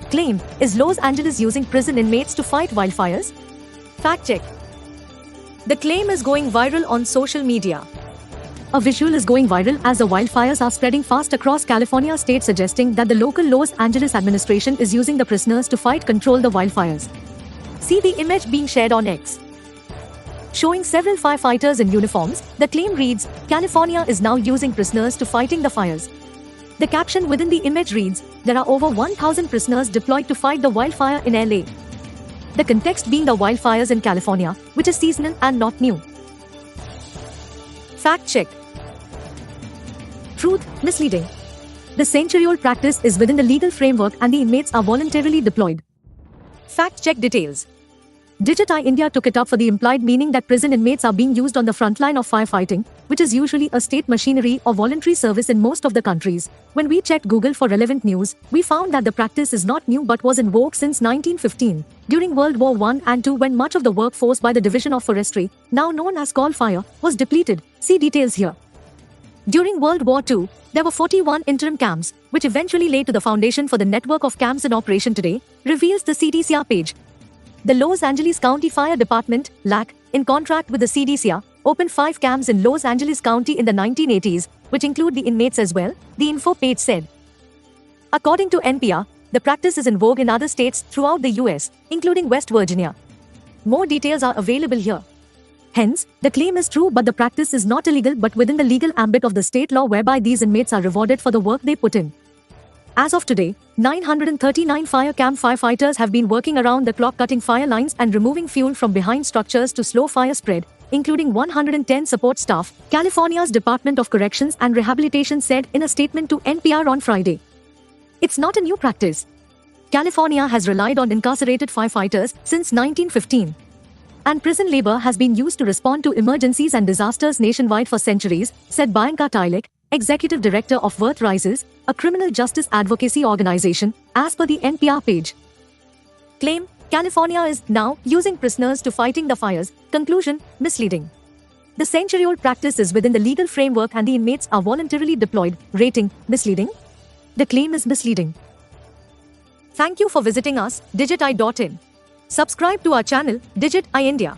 Claim, is Los Angeles using prison inmates to fight wildfires? Fact check. The claim is going viral on social media. A visual is going viral as the wildfires are spreading fast across California state, suggesting that the local Los Angeles administration is using the prisoners to control the wildfires. See the image being shared on X. Showing several firefighters in uniforms, the claim reads, California is now using prisoners to fighting the fires. The caption within the image reads, there are over 1,000 prisoners deployed to fight the wildfire in LA. The context being the wildfires in California, which is seasonal and not new. Fact check. Truth, misleading. The century-old practice is within the legal framework and the inmates are voluntarily deployed. Fact check details. Digit India took it up for the implied meaning that prison inmates are being used on the front line of firefighting, which is usually a state machinery or voluntary service in most of the countries. When we checked Google for relevant news, we found that the practice is not new but was in vogue since 1915, during World War I and II, when much of the workforce by the Division of Forestry, now known as Call Fire, was depleted. See details here. During World War II, there were 41 interim camps, which eventually laid to the foundation for the network of camps in operation today, reveals the CDCR page. The Los Angeles County Fire Department, LAC, in contract with the CDCR, opened 5 camps in Los Angeles County in the 1980s, which include the inmates as well, the info page said. According to NPR, the practice is in vogue in other states throughout the US, including West Virginia. More details are available here. Hence, the claim is true, but the practice is not illegal but within the legal ambit of the state law whereby these inmates are rewarded for the work they put in. As of today, 939 fire camp firefighters have been working around the clock cutting fire lines and removing fuel from behind structures to slow fire spread, including 110 support staff, California's Department of Corrections and Rehabilitation said in a statement to NPR on Friday. It's not a new practice. California has relied on incarcerated firefighters since 1915. And prison labor has been used to respond to emergencies and disasters nationwide for centuries, said Bianca Tilek, Executive Director of Worth Rises, a criminal justice advocacy organization, as per the NPR page. Claim, California is now using prisoners to fighting the fires. Conclusion, misleading. The century-old practice is within the legal framework and the inmates are voluntarily deployed. Rating, misleading. The claim is misleading. Thank you for visiting us, digiti.in. Subscribe to our channel, Digit India.